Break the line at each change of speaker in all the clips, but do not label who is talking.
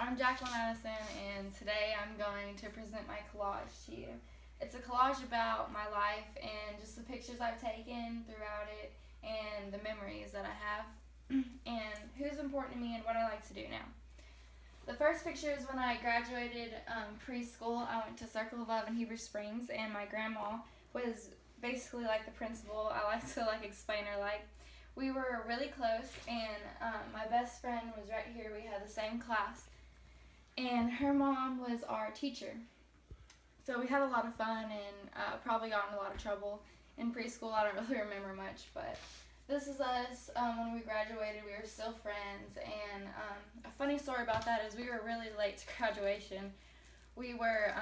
I'm Jacqueline Addison, and today I'm going to present my collage to you. It's a collage about my life and just the pictures I've taken throughout it and the memories that I have and who's important to me and what I like to do now. The first picture is when I graduated preschool. I went to Circle of Love in Heber Springs, and my grandma was basically like the principal. I like to explain her like. We were really close, and my best friend was right here. We had the same class, and her mom was our teacher. So we had a lot of fun and probably got in a lot of trouble in preschool. I don't really remember much, but this is us when we graduated. We were still friends, and a funny story about that is we were really late to graduation. We were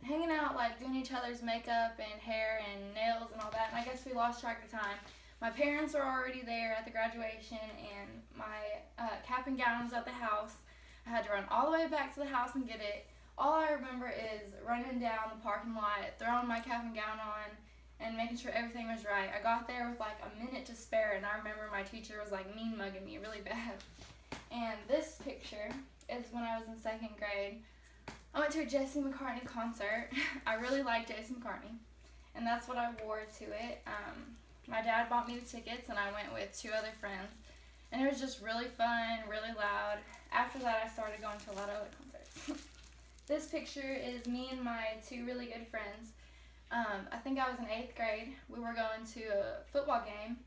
hanging out, like doing each other's makeup and hair and nails and all that, and I guess we lost track of time. My parents were already there at the graduation, and my cap and gown was at the house. I had to run all the way back to the house and get it. All I remember is running down the parking lot, throwing my cap and gown on, and making sure everything was right. I got there with like a minute to spare, and I remember my teacher was like mean mugging me really bad. And this picture is when I was in second grade. I went to a Jesse McCartney concert. I really liked Jesse McCartney, and that's what I wore to it. My dad bought me the tickets, and I went with two other friends, and it was just really fun, really loud. After that, I started going to a lot of other concerts. This picture is me and my two really good friends. I think I was in 8th grade. We were going to a football game.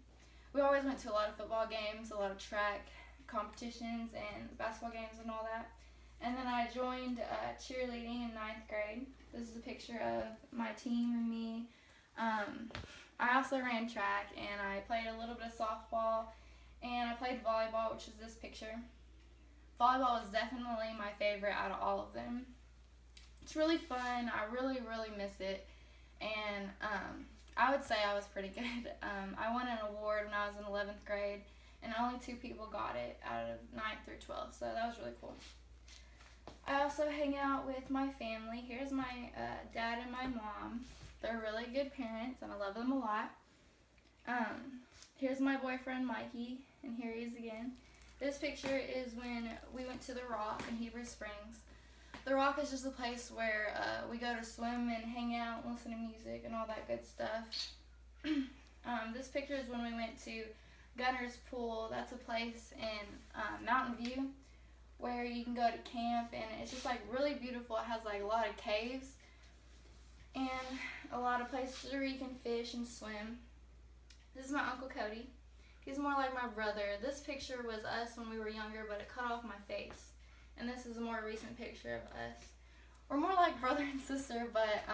We always went to a lot of football games, a lot of track competitions, and basketball games and all that. And then I joined cheerleading in 9th grade. This is a picture of my team and me. I also ran track, and I played a little bit of softball, and I played volleyball, which is this picture. Volleyball is definitely my favorite out of all of them. It's really fun. I really, really miss it, and I would say I was pretty good. I won an award when I was in 11th grade, and only 2 people got it out of 9th through 12th, so that was really cool. I also hang out with my family. Here's my dad and my mom. They're really good parents, and I love them a lot. Here's my boyfriend, Mikey, and here he is again. This picture is when we went to the Rock in Heber Springs. The Rock is just a place where we go to swim and hang out, listen to music, and all that good stuff. This picture is when we went to Gunner's Pool. That's a place in Mountain View where you can go to camp, and it's just like really beautiful. It has like a lot of caves and a lot of places where you can fish and swim. This is my Uncle Cody. He's more like my brother. This picture was us when we were younger, but it cut off my face. And this is a more recent picture of us. We're more like brother and sister, but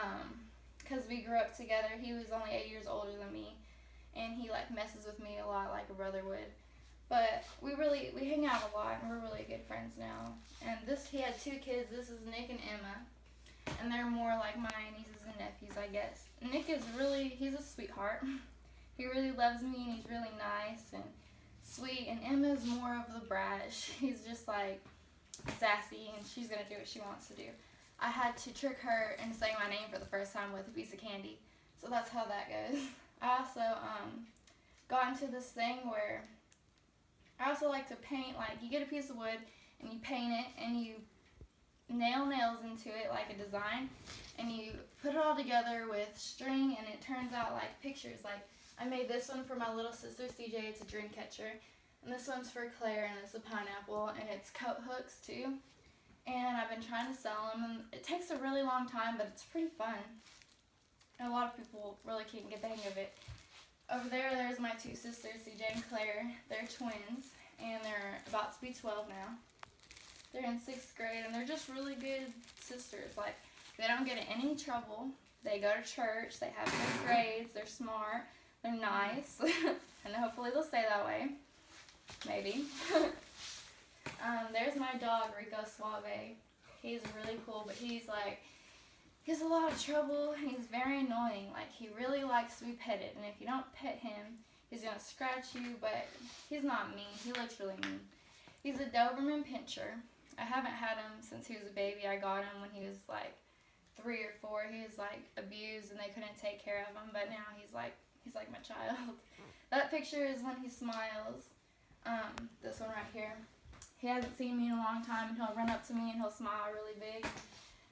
because we grew up together. He was only 8 years older than me, and he like messes with me a lot like a brother would. But we hang out a lot, and we're really good friends now. And he had 2 kids. This is Nick and Emma. And they're more like my nieces and nephews, I guess. Nick is he's a sweetheart. He really loves me, and he's really nice and sweet. And Emma's more of the brat. She's just like sassy, and she's going to do what she wants to do. I had to trick her into saying my name for the first time with a piece of candy. So that's how that goes. I also got into this thing where I also like to paint. Like, you get a piece of wood, and you paint it, and you nail nails into it like a design, and you put it all together with string, and it turns out like pictures. Like, I made this one for my little sister CJ. It's a dream catcher, and this one's for Claire, and it's a pineapple, and it's coat hooks too. And I've been trying to sell them, and it takes a really long time, but it's pretty fun, and a lot of people really can't get the hang of it. Over there's my 2 sisters, CJ and Claire. They're twins, and they're about to be 12 now. They're in 6th grade, and they're just really good sisters. Like, they don't get in any trouble. They go to church. They have good grades. They're smart. They're nice. And hopefully they'll stay that way. Maybe. There's my dog, Rico Suave. He's really cool, but he has a lot of trouble, and he's very annoying. Like, he really likes to be petted, and if you don't pet him, he's going to scratch you, but he's not mean. He looks really mean. He's a Doberman Pinscher. I haven't had him since he was a baby. I got him when he was like 3 or 4. He was like abused, and they couldn't take care of him, but now he's like my child. That picture is when he smiles. This one right here. he hasn't seen me in a long time, and he'll run up to me and he'll smile really big.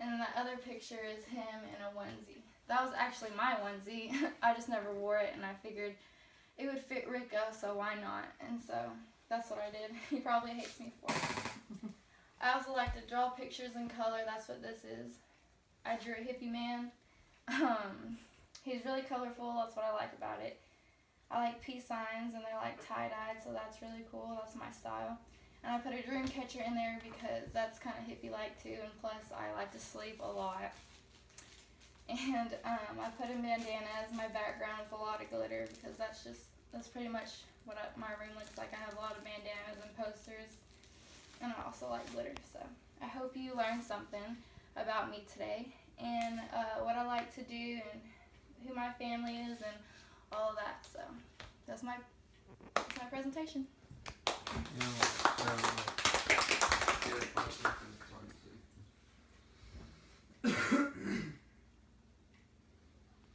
And then that other picture is him in a onesie. That was actually my onesie. I just never wore it, and I figured it would fit Rico, so why not? And so that's what I did. He probably hates me for it. I also like to draw pictures in color. That's what this is. I drew a hippie man. He's really colorful. That's what I like about it. I like peace signs, and they're like tie-dyed, so that's really cool. That's my style. And I put a dream catcher in there because that's kind of hippie-like too, and plus I like to sleep a lot. And I put a bandana as my background with a lot of glitter because that's pretty much what my room looks like. I have a lot of bandanas and posters, and I also like glitter. So I hope you learned something about me today, and what I like to do, and who my family is, and all of that. So that's my presentation.
Yeah,